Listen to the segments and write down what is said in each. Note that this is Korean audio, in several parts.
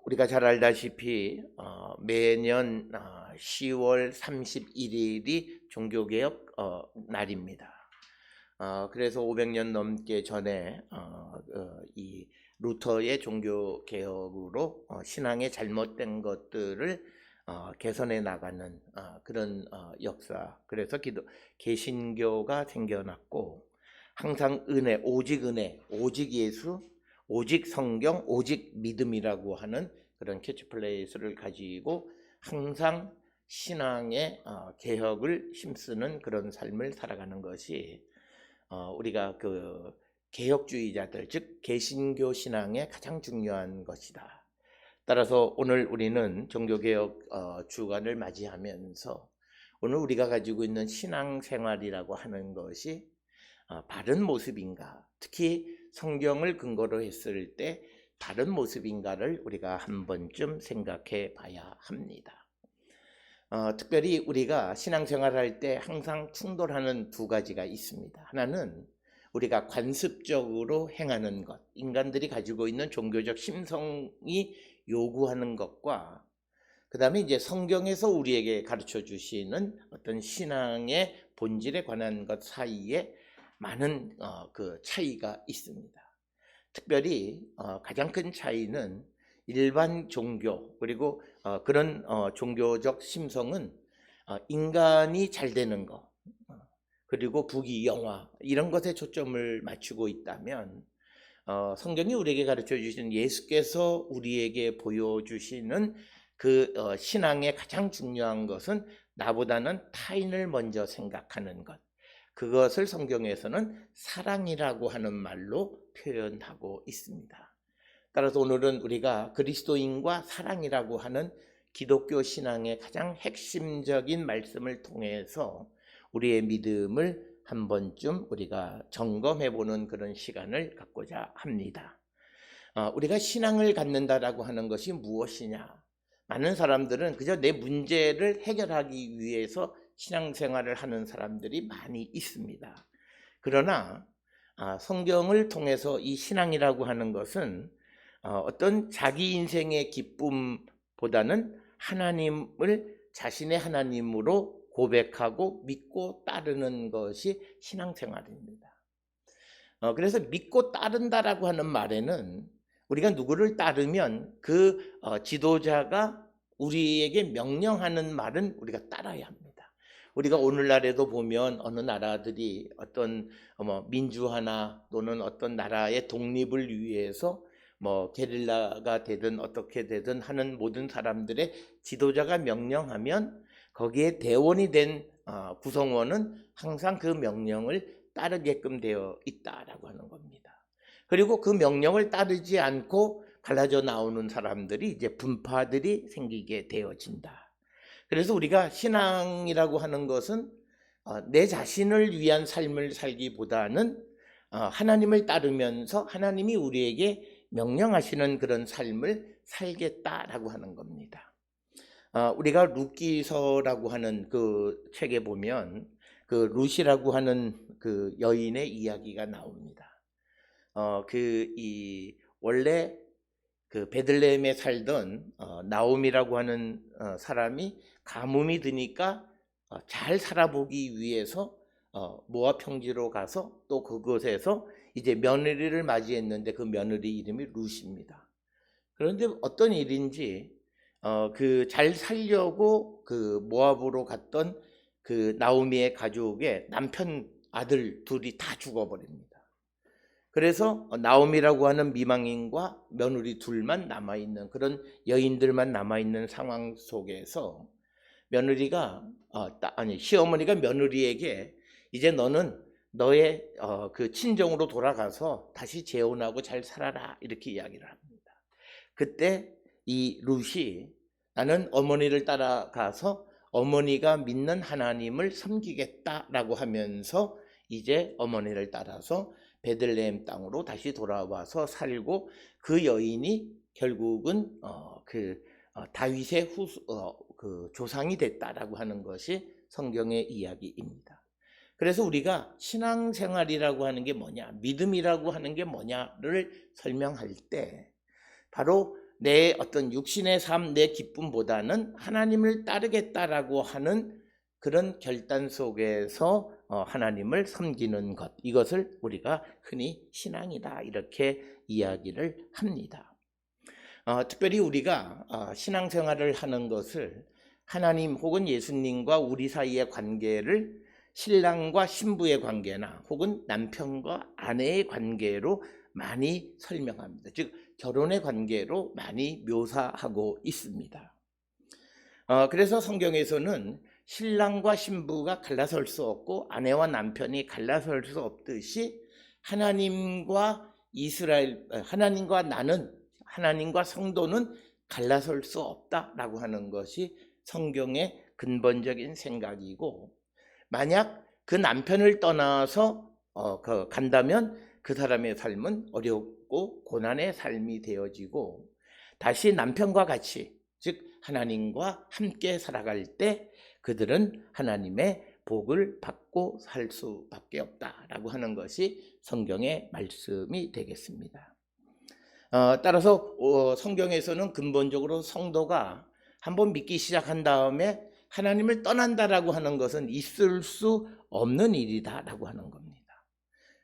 우리가 잘 알다시피 매년 10월 31일이 종교개혁 날입니다. 그래서 500년 넘게 전에 이 루터의 종교개혁으로 신앙의 잘못된 것들을 개선해 나가는 그런 역사. 그래서 개신교가 생겨났고, 항상 은혜, 오직 예수, 오직 성경, 오직 믿음이라고 하는 그런 캐치플레이스를 가지고 항상 신앙의 개혁을 힘쓰는 그런 삶을 살아가는 것이 우리가 그 개혁주의자들, 즉 개신교 신앙의 가장 중요한 것이다. 따라서 오늘 우리는 종교개혁 주간을 맞이하면서 오늘 우리가 가지고 있는 신앙생활이라고 하는 것이 바른 모습인가, 특히 성경을 근거로 했을 때 바른 모습인가를 우리가 한 번쯤 생각해 봐야 합니다. 특별히 우리가 신앙생활할 때 항상 충돌하는 두 가지가 있습니다. 하나는 우리가 관습적으로 행하는 것, 인간들이 가지고 있는 종교적 심성이 요구하는 것과 그 다음에 이제 성경에서 우리에게 가르쳐 주시는 어떤 신앙의 본질에 관한 것 사이에 많은 그 차이가 있습니다. 특별히 가장 큰 차이는 일반 종교 그리고 그런 종교적 심성은 인간이 잘 되는 것 그리고 부귀 영화 이런 것에 초점을 맞추고 있다면 성경이 우리에게 가르쳐 주신 예수께서 우리에게 보여주시는 그 신앙의 가장 중요한 것은 나보다는 타인을 먼저 생각하는 것, 그것을 성경에서는 사랑이라고 하는 말로 표현하고 있습니다. 따라서 오늘은 우리가 그리스도인과 사랑이라고 하는 기독교 신앙의 가장 핵심적인 말씀을 통해서 우리의 믿음을 한 번쯤 우리가 점검해보는 그런 시간을 갖고자 합니다. 우리가 신앙을 갖는다라고 하는 것이 무엇이냐? 많은 사람들은 그저 내 문제를 해결하기 위해서 신앙생활을 하는 사람들이 많이 있습니다. 그러나 성경을 통해서 이 신앙이라고 하는 것은 어떤 자기 인생의 기쁨보다는 하나님을 자신의 하나님으로 고백하고 믿고 따르는 것이 신앙생활입니다. 그래서 믿고 따른다라고 하는 말에는 우리가 누구를 따르면 그 지도자가 우리에게 명령하는 말은 우리가 따라야 합니다. 우리가 오늘날에도 보면 어느 나라들이 어떤 민주화나 또는 어떤 나라의 독립을 위해서 게릴라가 되든 어떻게 되든 하는 모든 사람들의 지도자가 명령하면 거기에 대원이 된 구성원은 항상 그 명령을 따르게끔 되어 있다라고 하는 겁니다. 그리고 그 명령을 따르지 않고 갈라져 나오는 사람들이 이제 분파들이 생기게 되어진다. 그래서 우리가 신앙이라고 하는 것은 내 자신을 위한 삶을 살기보다는 하나님을 따르면서 하나님이 우리에게 명령하시는 그런 삶을 살겠다라고 하는 겁니다. 우리가 룻기서라고 하는 그 책에 보면 그 룻이라고 하는 그 여인의 이야기가 나옵니다. 원래 그 베들레헴에 살던 나옴이라고 하는 사람이 가뭄이 드니까 잘 살아보기 위해서 모압 평지로 가서 또 그곳에서 이제 며느리를 맞이했는데 그 며느리 이름이 룻입니다. 그런데 어떤 일인지 그 잘 살려고 그 모압으로 갔던 그 나오미의 가족의 남편 아들 둘이 다 죽어버립니다. 그래서 나오미라고 하는 미망인과 며느리 둘만 남아있는 그런 여인들만 남아있는 상황 속에서 시어머니가 며느리에게 이제 너는 너의 그 친정으로 돌아가서 다시 재혼하고 잘 살아라 이렇게 이야기를 합니다. 그때 이 룻이 나는 어머니를 따라가서 어머니가 믿는 하나님을 섬기겠다라고 하면서 이제 어머니를 따라서 베들레헴 땅으로 다시 돌아와서 살고 그 여인이 결국은 다윗의 그 조상이 됐다라고 하는 것이 성경의 이야기입니다. 그래서 우리가 신앙생활이라고 하는 게 뭐냐, 믿음이라고 하는 게 뭐냐를 설명할 때 바로 내 어떤 육신의 삶, 내 기쁨보다는 하나님을 따르겠다라고 하는 그런 결단 속에서 하나님을 섬기는 것, 이것을 우리가 흔히 신앙이다 이렇게 이야기를 합니다. 특별히 우리가 신앙생활을 하는 것을 하나님 혹은 예수님과 우리 사이의 관계를 신랑과 신부의 관계나 혹은 남편과 아내의 관계로 많이 설명합니다. 즉 결혼의 관계로 많이 묘사하고 있습니다. 그래서 성경에서는 신랑과 신부가 갈라설 수 없고 아내와 남편이 갈라설 수 없듯이 하나님과 나는, 하나님과 성도는 갈라설 수 없다라고 하는 것이 성경의 근본적인 생각이고, 만약 그 남편을 떠나서 간다면 그 사람의 삶은 어렵고 고난의 삶이 되어지고, 다시 남편과 같이, 즉 하나님과 함께 살아갈 때 그들은 하나님의 복을 받고 살 수밖에 없다라고 하는 것이 성경의 말씀이 되겠습니다. 따라서 성경에서는 근본적으로 성도가 한번 믿기 시작한 다음에 하나님을 떠난다라고 하는 것은 있을 수 없는 일이다라고 하는 겁니다.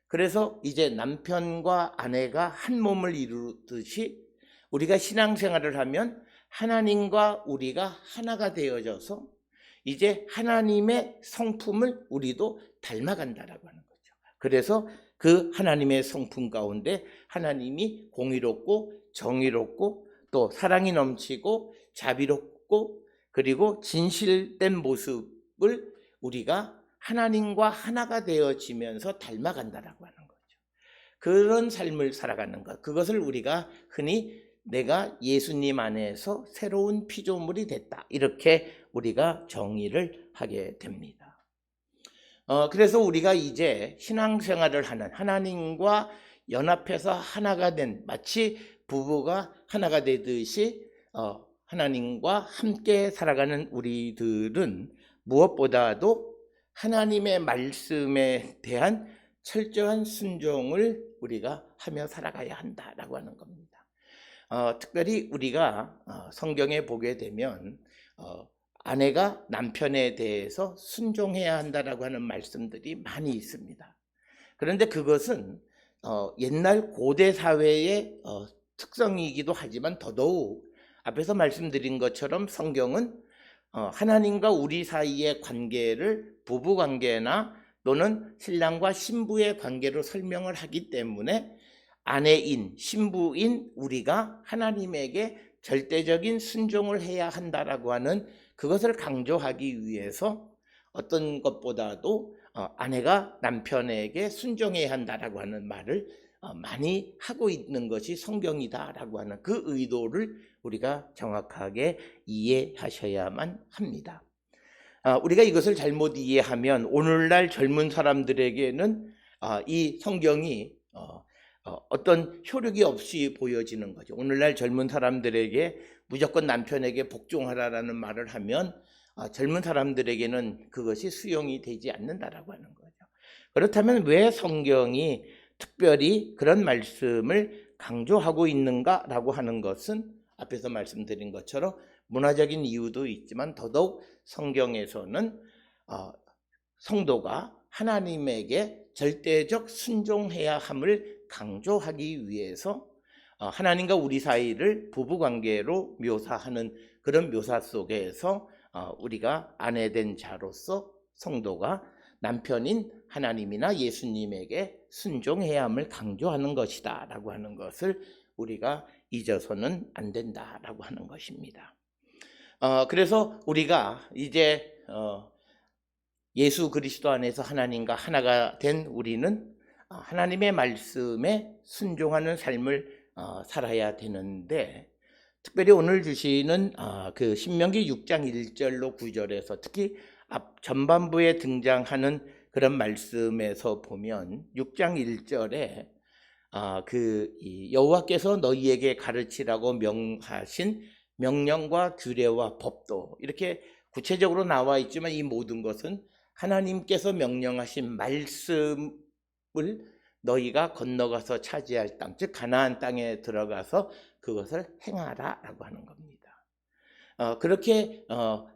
그래서 이제 남편과 아내가 한 몸을 이루듯이 우리가 신앙생활을 하면 하나님과 우리가 하나가 되어져서 이제 하나님의 성품을 우리도 닮아간다라고 하는 거죠. 그래서 그 하나님의 성품 가운데 하나님이 공의롭고 정의롭고 또 사랑이 넘치고 자비롭고 그리고 진실된 모습을 우리가 하나님과 하나가 되어지면서 닮아간다라고 하는 거죠. 그런 삶을 살아가는 것, 그것을 우리가 흔히 내가 예수님 안에서 새로운 피조물이 됐다 이렇게 우리가 정의를 하게 됩니다. 그래서 우리가 이제 신앙생활을 하는, 하나님과 연합해서 하나가 된, 마치 부부가 하나가 되듯이 하나님과 함께 살아가는 우리들은 무엇보다도 하나님의 말씀에 대한 철저한 순종을 우리가 하며 살아가야 한다라고 하는 겁니다. 특별히 우리가 성경에 보게 되면 아내가 남편에 대해서 순종해야 한다라고 하는 말씀들이 많이 있습니다. 그런데 그것은 옛날 고대 사회의 특성이기도 하지만 더더욱 앞에서 말씀드린 것처럼 성경은 하나님과 우리 사이의 관계를 부부관계나 또는 신랑과 신부의 관계로 설명을 하기 때문에 아내인, 신부인 우리가 하나님에게 절대적인 순종을 해야 한다라고 하는 그것을 강조하기 위해서 어떤 것보다도 아내가 남편에게 순종해야 한다라고 하는 말을 많이 하고 있는 것이 성경이다라고 하는 그 의도를 우리가 정확하게 이해하셔야만 합니다. 우리가 이것을 잘못 이해하면 오늘날 젊은 사람들에게는 이 성경이 어떤 효력이 없이 보여지는 거죠. 오늘날 젊은 사람들에게 무조건 남편에게 복종하라라는 말을 하면 젊은 사람들에게는 그것이 수용이 되지 않는다라고 하는 거죠. 그렇다면 왜 성경이 특별히 그런 말씀을 강조하고 있는가라고 하는 것은 앞에서 말씀드린 것처럼 문화적인 이유도 있지만 더더욱 성경에서는 성도가 하나님에게 절대적 순종해야 함을 강조하기 위해서 하나님과 우리 사이를 부부관계로 묘사하는 그런 묘사 속에서 우리가 아내된 자로서 성도가 남편인 하나님이나 예수님에게 순종해야 함을 강조하는 것이다 라고 하는 것을 우리가 잊어서는 안 된다라고 하는 것입니다. 그래서 우리가 이제 예수 그리스도 안에서 하나님과 하나가 된 우리는 하나님의 말씀에 순종하는 삶을 살아야 되는데, 특별히 오늘 주시는 그 신명기 6장 1절로 9절에서 특히 앞 전반부에 등장하는 그런 말씀에서 보면 6장 1절에 그 여호와께서 너희에게 가르치라고 명하신 명령과 규례와 법도 이렇게 구체적으로 나와 있지만 이 모든 것은 하나님께서 명령하신 말씀을 너희가 건너가서 차지할 땅, 즉 가나안 땅에 들어가서 그것을 행하라라고 하는 겁니다. 그렇게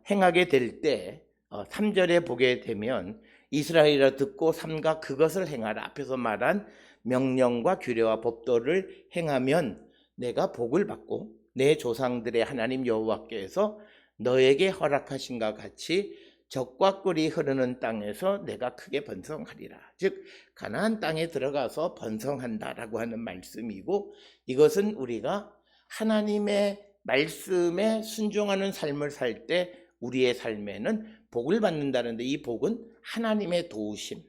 행하게 될 때 3절에 보게 되면 이스라엘아 듣고 삼가 그것을 행하라. 앞에서 말한 명령과 규례와 법도를 행하면 내가 복을 받고 내 조상들의 하나님 여호와께서 너에게 허락하신 것 같이 젖과 꿀이 흐르는 땅에서 내가 크게 번성하리라. 즉 가나안 땅에 들어가서 번성한다라고 하는 말씀이고, 이것은 우리가 하나님의 말씀에 순종하는 삶을 살 때 우리의 삶에는 복을 받는다는데, 이 복은 하나님의 도우심,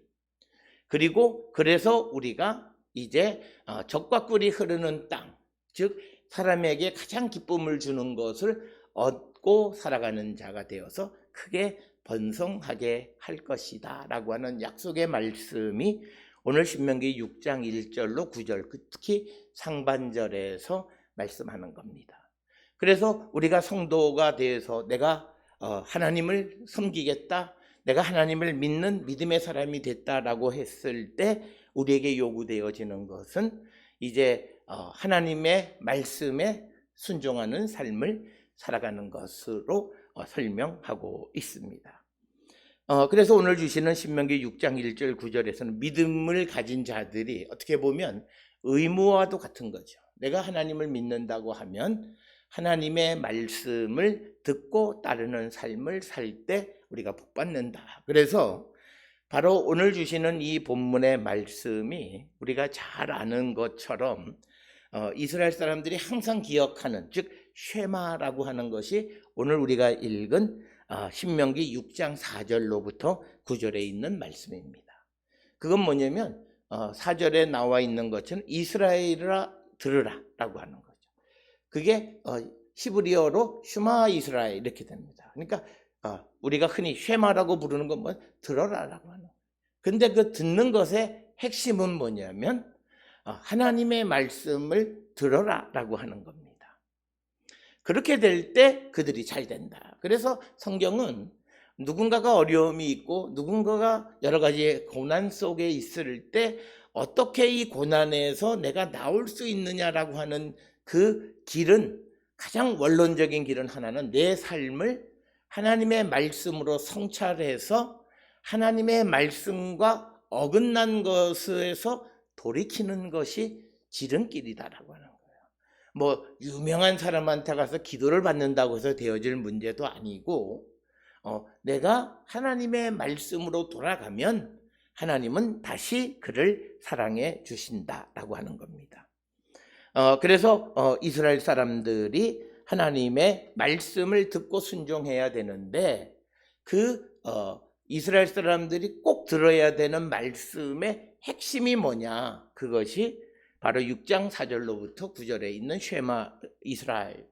그리고 그래서 우리가 이제 젖과 꿀이 흐르는 땅, 즉 사람에게 가장 기쁨을 주는 것을 얻고 살아가는 자가 되어서 크게 번성하게 할 것이다 라고 하는 약속의 말씀이 오늘 신명기 6장 1절로 9절, 특히 상반절에서 말씀하는 겁니다. 그래서 우리가 성도가 되어서 내가 하나님을 섬기겠다, 내가 하나님을 믿는 믿음의 사람이 됐다라고 했을 때 우리에게 요구되어지는 것은 이제 하나님의 말씀에 순종하는 삶을 살아가는 것으로 설명하고 있습니다. 그래서 오늘 주시는 신명기 6장 1절 9절에서는 믿음을 가진 자들이 어떻게 보면 의무와도 같은 거죠. 내가 하나님을 믿는다고 하면 하나님의 말씀을 듣고 따르는 삶을 살 때 우리가 복받는다. 그래서 바로 오늘 주시는 이 본문의 말씀이 우리가 잘 아는 것처럼 이스라엘 사람들이 항상 기억하는, 즉 쉐마라고 하는 것이 오늘 우리가 읽은 신명기 6장 4절로부터 9절에 있는 말씀입니다. 그건 뭐냐면 4절에 나와 있는 것처럼 이스라엘아 들으라 라고 하는 거죠. 그게 히브리어로 슈마 이스라엘 이렇게 됩니다. 그러니까 우리가 흔히 쉐마라고 부르는 건 뭐 들어라라고 하는 거예요. 근데 그 듣는 것의 핵심은 뭐냐면 하나님의 말씀을 들어라라고 하는 겁니다. 그렇게 될 때 그들이 잘 된다. 그래서 성경은 누군가가 어려움이 있고 누군가가 여러 가지 고난 속에 있을 때 어떻게 이 고난에서 내가 나올 수 있느냐라고 하는 그 길은, 가장 원론적인 길은 하나는 내 삶을 하나님의 말씀으로 성찰해서 하나님의 말씀과 어긋난 것에서 돌이키는 것이 지름길이다라고 하는 거예요. 뭐 유명한 사람한테 가서 기도를 받는다고 해서 되어질 문제도 아니고, 내가 하나님의 말씀으로 돌아가면 하나님은 다시 그를 사랑해 주신다라고 하는 겁니다. 그래서 이스라엘 사람들이 하나님의 말씀을 듣고 순종해야 되는데, 이스라엘 사람들이 꼭 들어야 되는 말씀의 핵심이 뭐냐? 그것이 바로 6장 4절로부터 9절에 있는 쉐마 이스라엘.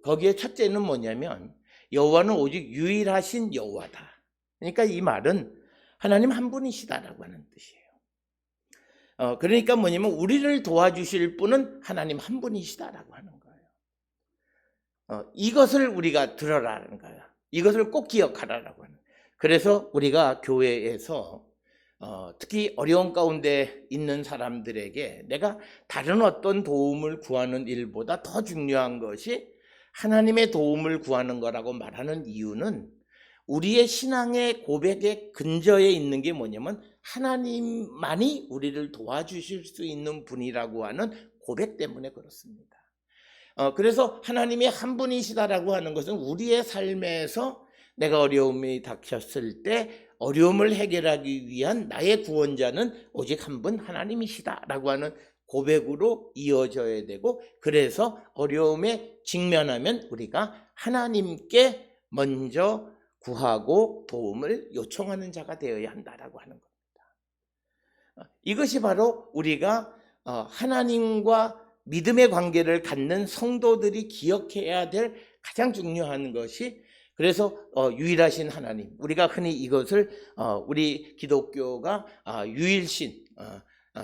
거기에 첫째는 뭐냐면 여호와는 오직 유일하신 여호와다. 그러니까 이 말은 하나님 한 분이시다라고 하는 뜻이에요. 그러니까 뭐냐면 우리를 도와주실 분은 하나님 한 분이시다라고 하는 거예요. 이것을 우리가 들어라는 거예요. 이것을 꼭 기억하라라고 하는 거예요. 그래서 우리가 교회에서 특히 어려운 가운데 있는 사람들에게 내가 다른 어떤 도움을 구하는 일보다 더 중요한 것이 하나님의 도움을 구하는 거라고 말하는 이유는, 우리의 신앙의 고백의 근저에 있는 게 뭐냐면 하나님만이 우리를 도와주실 수 있는 분이라고 하는 고백 때문에 그렇습니다. 그래서 하나님이 한 분이시다라고 하는 것은 우리의 삶에서 내가 어려움이 닥쳤을 때 어려움을 해결하기 위한 나의 구원자는 오직 한 분 하나님이시다라고 하는 고백으로 이어져야 되고, 그래서 어려움에 직면하면 우리가 하나님께 먼저 구하고 도움을 요청하는 자가 되어야 한다라고 하는 겁니다. 이것이 바로 우리가 하나님과 믿음의 관계를 갖는 성도들이 기억해야 될 가장 중요한 것이, 그래서 유일하신 하나님, 우리가 흔히 이것을 우리 기독교가 유일신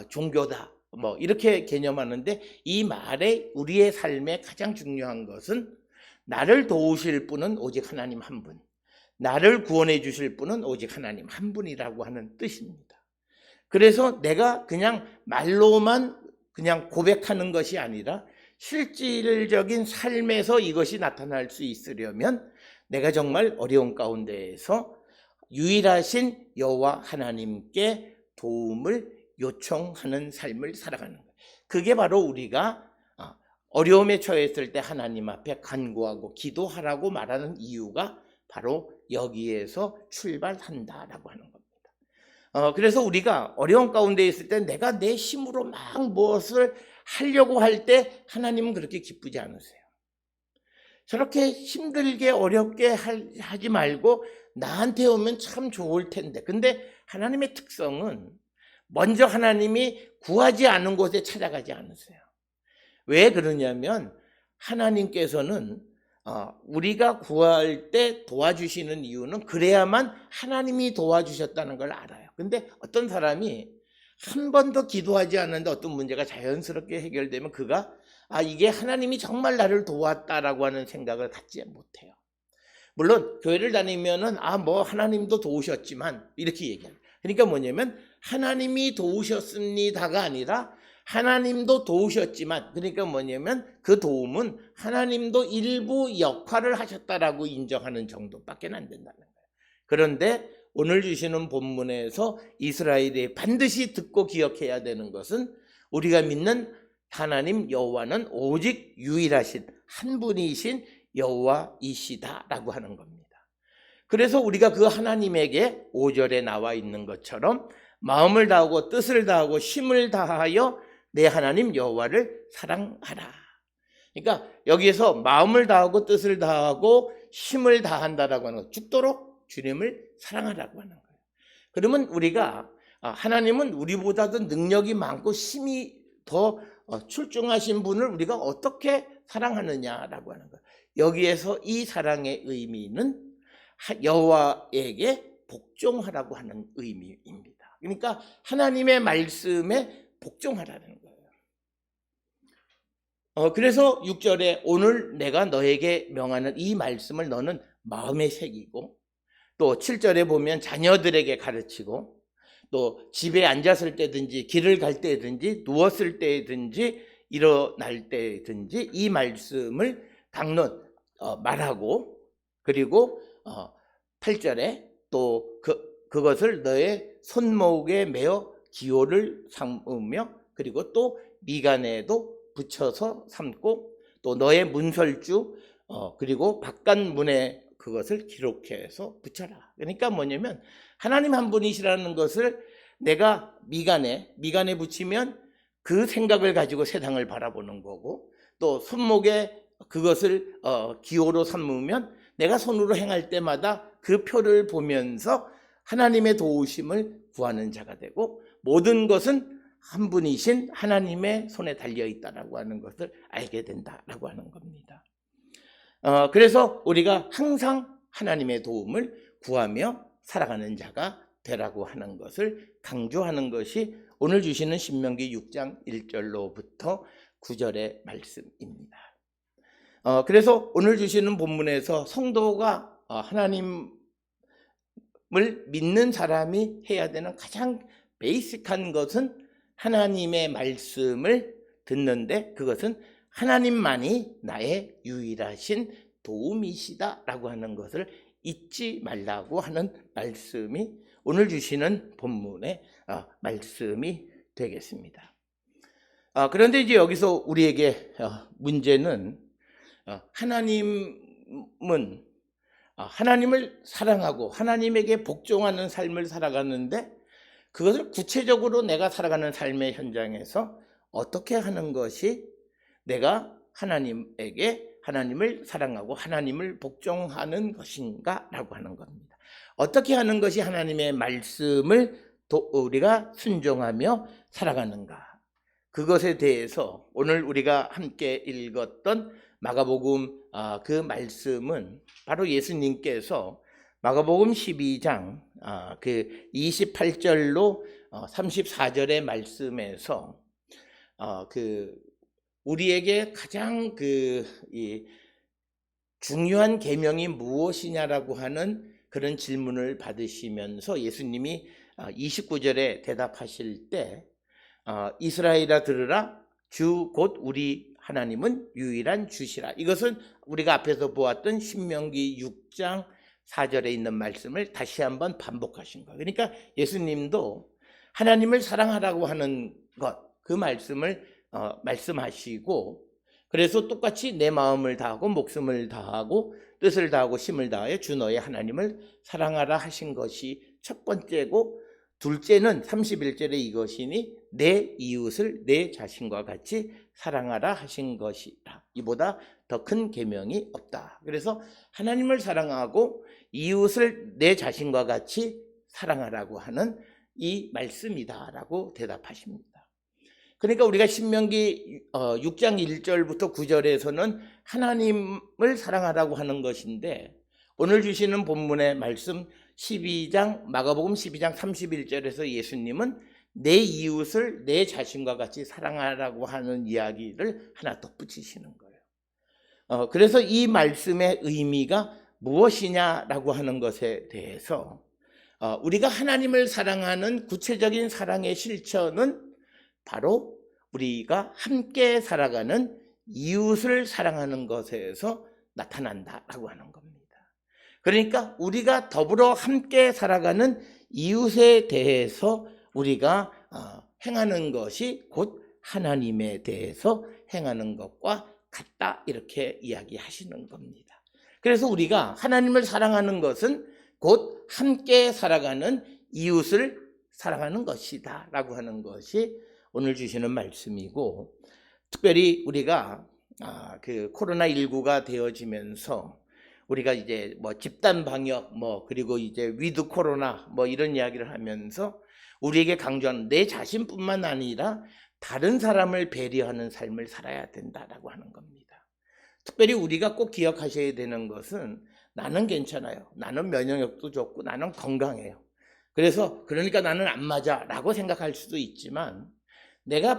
종교다 뭐 이렇게 개념하는데, 이 말에 우리의 삶에 가장 중요한 것은 나를 도우실 분은 오직 하나님 한 분, 나를 구원해 주실 분은 오직 하나님 한 분이라고 하는 뜻입니다. 그래서 내가 그냥 말로만 그냥 고백하는 것이 아니라 실질적인 삶에서 이것이 나타날 수 있으려면 내가 정말 어려운 가운데에서 유일하신 여호와 하나님께 도움을 요청하는 삶을 살아가는 거예요. 그게 바로 우리가 어려움에 처했을 때 하나님 앞에 간구하고 기도하라고 말하는 이유가 바로 여기에서 출발한다라고 하는 겁니다. 그래서 우리가 어려운 가운데 있을 때 내가 내 힘으로 막 무엇을 하려고 할 때 하나님은 그렇게 기쁘지 않으세요. 저렇게 힘들게 어렵게 하지 말고 나한테 오면 참 좋을 텐데. 근데 하나님의 특성은 먼저 하나님이 구하지 않은 곳에 찾아가지 않으세요. 왜 그러냐면 하나님께서는 우리가 구할 때 도와주시는 이유는 그래야만 하나님이 도와주셨다는 걸 알아요. 근데 어떤 사람이 한 번도 기도하지 않는데 어떤 문제가 자연스럽게 해결되면 그가 이게 하나님이 정말 나를 도왔다라고 하는 생각을 갖지 못해요. 물론 교회를 다니면은 뭐 하나님도 도우셨지만 이렇게 얘기합니다. 그러니까 뭐냐면 하나님이 도우셨습니다가 아니라 하나님도 도우셨지만, 그러니까 뭐냐면 그 도움은 하나님도 일부 역할을 하셨다라고 인정하는 정도밖에 안 된다는 거예요. 그런데 오늘 주시는 본문에서 이스라엘이 반드시 듣고 기억해야 되는 것은 우리가 믿는 하나님 여호와는 오직 유일하신 한 분이신 여호와이시다라고 하는 겁니다. 그래서 우리가 그 하나님에게 5절에 나와 있는 것처럼 마음을 다하고 뜻을 다하고 힘을 다하여 내 하나님 여호와를 사랑하라. 그러니까 여기에서 마음을 다하고 뜻을 다하고 힘을 다한다라고 하는 것, 죽도록 주님을 사랑하라고 하는 거예요. 그러면 우리가 하나님은 우리보다도 능력이 많고 힘이 더 출중하신 분을 우리가 어떻게 사랑하느냐라고 하는 거예요. 여기에서 이 사랑의 의미는 여호와에게 복종하라고 하는 의미입니다. 그러니까 하나님의 말씀에 복종하라는 거예요. 그래서 6절에 오늘 내가 너에게 명하는 이 말씀을 너는 마음에 새기고, 또 7절에 보면 자녀들에게 가르치고, 또 집에 앉았을 때든지 길을 갈 때든지 누웠을 때든지 일어날 때든지 이 말씀을 당론 말하고, 그리고 8절에 또 그것을 너의 손목에 매어 기호를 삼으며, 그리고 또 미간에도 붙여서 삼고, 또 너의 문설주 그리고 바깥문에 그것을 기록해서 붙여라. 그러니까 뭐냐면 하나님 한 분이시라는 것을 내가 미간에 붙이면 그 생각을 가지고 세상을 바라보는 거고, 또 손목에 그것을 기호로 삼으면 내가 손으로 행할 때마다 그 표를 보면서 하나님의 도우심을 구하는 자가 되고, 모든 것은 한 분이신 하나님의 손에 달려있다라고 하는 것을 알게 된다라고 하는 겁니다. 그래서 우리가 항상 하나님의 도움을 구하며 살아가는 자가 되라고 하는 것을 강조하는 것이 오늘 주시는 신명기 6장 1절로부터 9절의 말씀입니다. 그래서 오늘 주시는 본문에서 성도가 하나님을 믿는 사람이 해야 되는 가장 베이직한 것은 하나님의 말씀을 듣는데, 그것은 하나님만이 나의 유일하신 도움이시다라고 하는 것을 잊지 말라고 하는 말씀이 오늘 주시는 본문의 말씀이 되겠습니다. 그런데 이제 여기서 우리에게 문제는 하나님을 사랑하고 하나님에게 복종하는 삶을 살아가는데, 그것을 구체적으로 내가 살아가는 삶의 현장에서 어떻게 하는 것이 내가 하나님을 사랑하고 하나님을 복종하는 것인가 라고 하는 겁니다. 어떻게 하는 것이 하나님의 말씀을 우리가 순종하며 살아가는가, 그것에 대해서 오늘 우리가 함께 읽었던 마가복음 그 말씀은 바로 예수님께서 마가복음 12장 그 28절로 34절의 말씀에서 우리에게 가장 중요한 계명이 무엇이냐라고 하는 그런 질문을 받으시면서 예수님이 29절에 대답하실 때 이스라엘아 들으라, 주 곧 우리 하나님은 유일한 주시라. 이것은 우리가 앞에서 보았던 신명기 6장 4절에 있는 말씀을 다시 한번 반복하신 거예요. 그러니까 예수님도 하나님을 사랑하라고 하는 것, 그 말씀을 말씀하시고, 그래서 똑같이 내 마음을 다하고 목숨을 다하고 뜻을 다하고 힘을 다하여 주 너의 하나님을 사랑하라 하신 것이 첫 번째고, 둘째는 31절에 이것이니 내 이웃을 내 자신과 같이 사랑하라 하신 것이라. 이보다 더 큰 계명이 없다. 그래서 하나님을 사랑하고 이웃을 내 자신과 같이 사랑하라고 하는 이 말씀이다라고 대답하십니다. 그러니까 우리가 신명기 6장 1절부터 9절에서는 하나님을 사랑하라고 하는 것인데, 오늘 주시는 본문의 말씀 마가복음 12장 31절에서 예수님은 내 이웃을 내 자신과 같이 사랑하라고 하는 이야기를 하나 덧붙이시는 거예요. 그래서 이 말씀의 의미가 무엇이냐라고 하는 것에 대해서 우리가 하나님을 사랑하는 구체적인 사랑의 실천은 바로 우리가 함께 살아가는 이웃을 사랑하는 것에서 나타난다라고 하는 겁니다. 그러니까 우리가 더불어 함께 살아가는 이웃에 대해서 우리가 행하는 것이 곧 하나님에 대해서 행하는 것과 같다, 이렇게 이야기하시는 겁니다. 그래서 우리가 하나님을 사랑하는 것은 곧 함께 살아가는 이웃을 사랑하는 것이다 라고 하는 것이 오늘 주시는 말씀이고, 특별히 우리가 그 코로나19가 되어지면서 우리가 이제 집단 방역 그리고 이제 위드 코로나 이런 이야기를 하면서 우리에게 강조하는 내 자신뿐만 아니라 다른 사람을 배려하는 삶을 살아야 된다라고 하는 겁니다. 특별히 우리가 꼭 기억하셔야 되는 것은 나는 괜찮아요. 나는 면역력도 좋고 나는 건강해요. 그러니까 나는 안 맞아라고 생각할 수도 있지만, 내가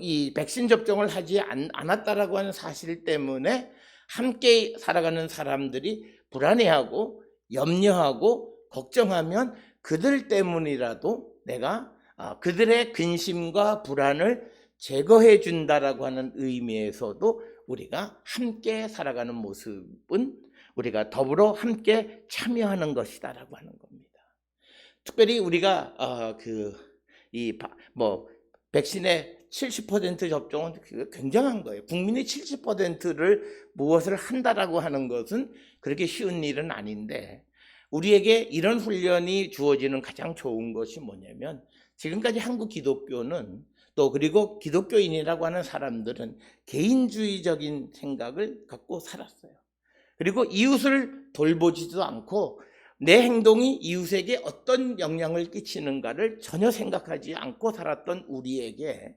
이 백신 접종을 하지 않았다라고 하는 사실 때문에 함께 살아가는 사람들이 불안해하고 염려하고 걱정하면 그들 때문이라도 내가 그들의 근심과 불안을 제거해 준다라고 하는 의미에서도 우리가 함께 살아가는 모습은 우리가 더불어 함께 참여하는 것이다라고 하는 겁니다. 특별히 우리가 백신의 70% 접종은 굉장한 거예요. 국민의 70%를 무엇을 한다라고 하는 것은 그렇게 쉬운 일은 아닌데, 우리에게 이런 훈련이 주어지는 가장 좋은 것이 뭐냐면, 지금까지 한국 기독교는 그리고 기독교인이라고 하는 사람들은 개인주의적인 생각을 갖고 살았어요. 그리고 이웃을 돌보지도 않고 내 행동이 이웃에게 어떤 영향을 끼치는가를 전혀 생각하지 않고 살았던 우리에게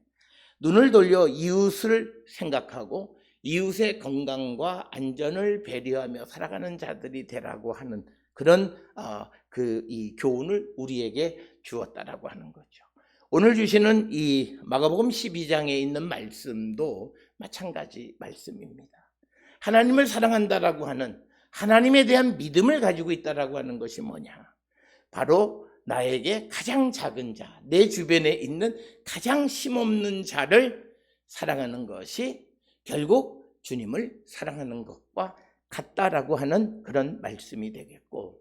눈을 돌려 이웃을 생각하고 이웃의 건강과 안전을 배려하며 살아가는 자들이 되라고 하는 그런 이 교훈을 우리에게 주었다라고 하는 거죠. 오늘 주시는 이 마가복음 12장에 있는 말씀도 마찬가지 말씀입니다. 하나님을 사랑한다라고 하는, 하나님에 대한 믿음을 가지고 있다라고 하는 것이 뭐냐? 바로 나에게 가장 작은 자, 내 주변에 있는 가장 힘없는 자를 사랑하는 것이 결국 주님을 사랑하는 것과 같다라고 하는 그런 말씀이 되겠고,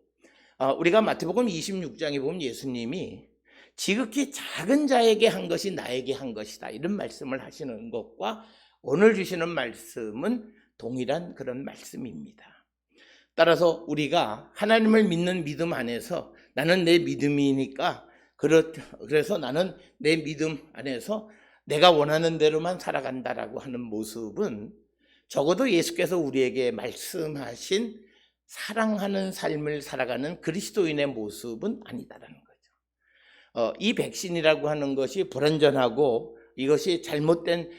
우리가 마태복음 26장에 보면 예수님이 지극히 작은 자에게 한 것이 나에게 한 것이다, 이런 말씀을 하시는 것과 오늘 주시는 말씀은 동일한 그런 말씀입니다. 따라서 우리가 하나님을 믿는 믿음 안에서 나는 내 믿음이니까 그래서 나는 내 믿음 안에서 내가 원하는 대로만 살아간다라고 하는 모습은 적어도 예수께서 우리에게 말씀하신 사랑하는 삶을 살아가는 그리스도인의 모습은 아니다라는 거죠. 이 백신이라고 하는 것이 불완전하고 이것이 잘못된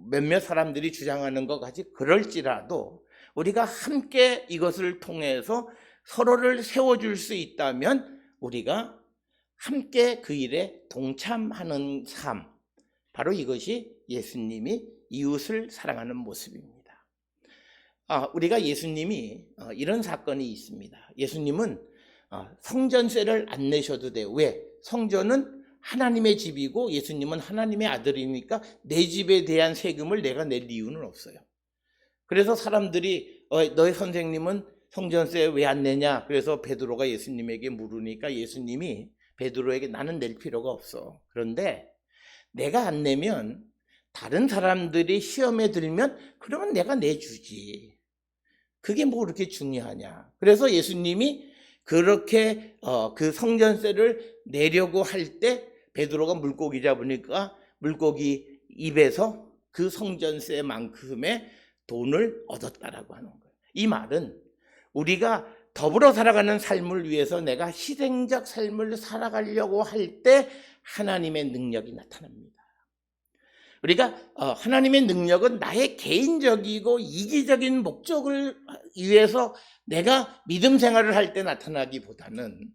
몇몇 사람들이 주장하는 것 같이 그럴지라도 우리가 함께 이것을 통해서 서로를 세워줄 수 있다면 우리가 함께 그 일에 동참하는 삶, 바로 이것이 예수님이 이웃을 사랑하는 모습입니다. 우리가 예수님이 이런 사건이 있습니다. 예수님은 성전세를 안 내셔도 돼요. 왜? 성전은 하나님의 집이고 예수님은 하나님의 아들이니까 내 집에 대한 세금을 내가 낼 이유는 없어요. 그래서 사람들이 너희 선생님은 성전세 왜 안 내냐? 그래서 베드로가 예수님에게 물으니까 예수님이 베드로에게 나는 낼 필요가 없어. 그런데 내가 안 내면 다른 사람들이 시험에 들면 그러면 내가 내주지. 그게 뭐 그렇게 중요하냐. 그래서 예수님이 그렇게 그 성전세를 내려고 할 때 베드로가 물고기 잡으니까 물고기 입에서 그 성전세만큼의 돈을 얻었다라고 하는 거예요. 이 말은 우리가 더불어 살아가는 삶을 위해서 내가 희생적 삶을 살아가려고 할 때 하나님의 능력이 나타납니다. 우리가 하나님의 능력은 나의 개인적이고 이기적인 목적을 위해서 내가 믿음 생활을 할 때 나타나기보다는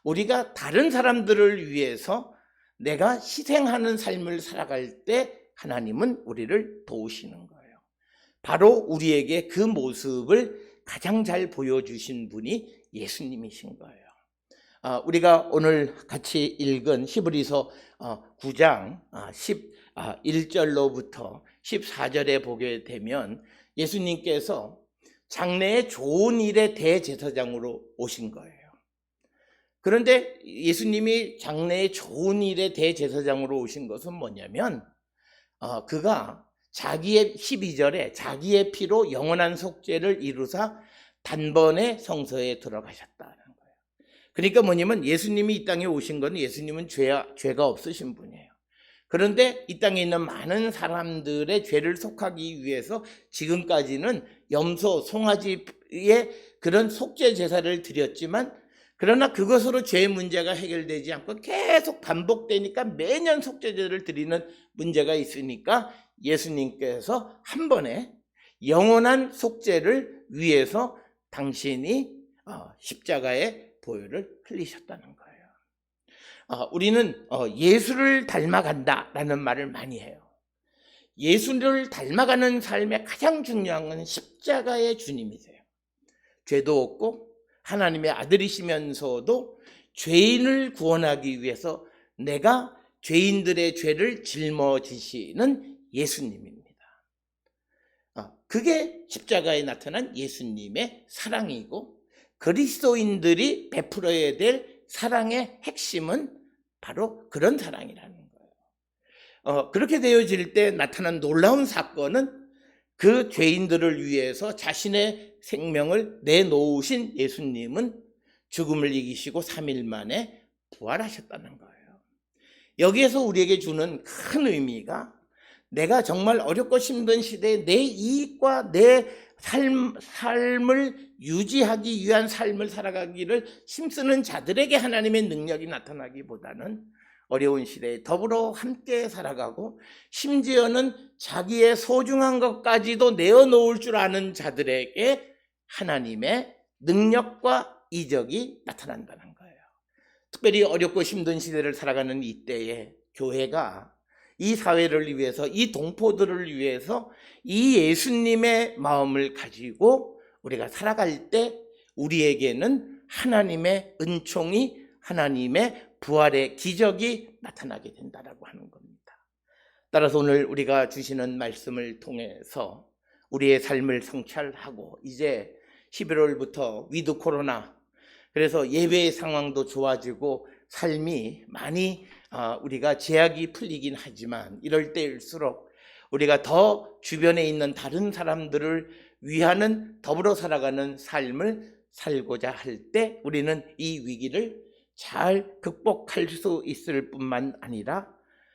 우리가 다른 사람들을 위해서 내가 희생하는 삶을 살아갈 때 하나님은 우리를 도우시는 거예요. 바로 우리에게 그 모습을 가장 잘 보여주신 분이 예수님이신 거예요. 우리가 오늘 같이 읽은 히브리서 9장 11절로부터 14절에 보게 되면 예수님께서 장래의 좋은 일의 대제사장으로 오신 거예요. 그런데 예수님이 장래의 좋은 일의 대제사장으로 오신 것은 뭐냐면 그가 자기의 12절에 자기의 피로 영원한 속죄를 이루사 단번에 성소에 들어가셨다는 거예요. 그러니까 뭐냐면 예수님이 이 땅에 오신 건 예수님은 죄가 없으신 분이에요. 그런데 이 땅에 있는 많은 사람들의 죄를 속하기 위해서 지금까지는 염소, 송아지의 그런 속죄 제사를 드렸지만 그러나 그것으로 죄 문제가 해결되지 않고 계속 반복되니까 매년 속죄 제사를 드리는 문제가 있으니까 예수님께서 한 번에 영원한 속죄를 위해서 당신이 십자가의 보혈을 흘리셨다는 거예요. 우리는 예수를 닮아간다라는 말을 많이 해요. 예수를 닮아가는 삶의 가장 중요한 건 십자가의 주님이세요. 죄도 없고 하나님의 아들이시면서도 죄인을 구원하기 위해서 내가 죄인들의 죄를 짊어지시는 예수님입니다. 그게 십자가에 나타난 예수님의 사랑이고 그리스도인들이 베풀어야 될 사랑의 핵심은 바로 그런 사랑이라는 거예요. 그렇게 되어질 때 나타난 놀라운 사건은 그 죄인들을 위해서 자신의 생명을 내놓으신 예수님은 죽음을 이기시고 3일 만에 부활하셨다는 거예요. 여기에서 우리에게 주는 큰 의미가 내가 정말 어렵고 힘든 시대에 내 이익과 내 삶을 유지하기 위한 삶을 살아가기를 힘쓰는 자들에게 하나님의 능력이 나타나기보다는 어려운 시대에 더불어 함께 살아가고 심지어는 자기의 소중한 것까지도 내어놓을 줄 아는 자들에게 하나님의 능력과 이적이 나타난다는 거예요. 특별히 어렵고 힘든 시대를 살아가는 이때에 교회가 이 사회를 위해서, 이 동포들을 위해서 이 예수님의 마음을 가지고 우리가 살아갈 때 우리에게는 하나님의 은총이, 하나님의 부활의 기적이 나타나게 된다라고 하는 겁니다. 따라서 오늘 우리가 주시는 말씀을 통해서 우리의 삶을 성찰하고 이제 11월부터 위드 코로나, 그래서 예배 상황도 좋아지고 삶이 많이 우리가 제약이 풀리긴 하지만 이럴 때일수록 우리가 더 주변에 있는 다른 사람들을 위하는 더불어 살아가는 삶을 살고자 할 때 우리는 이 위기를 잘 극복할 수 있을 뿐만 아니라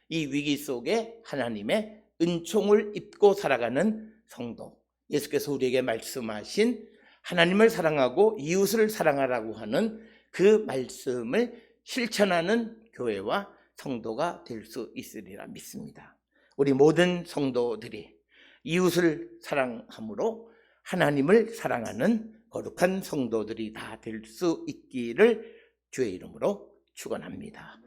이 위기 속에 하나님의 은총을 입고 살아가는 성도, 예수께서 우리에게 말씀하신 하나님을 사랑하고 이웃을 사랑하라고 하는 그 말씀을 실천하는 교회와 성도가 될 수 있으리라 믿습니다. 우리 모든 성도들이 이웃을 사랑함으로 하나님을 사랑하는 거룩한 성도들이 다 될 수 있기를 주의 이름으로 축원합니다.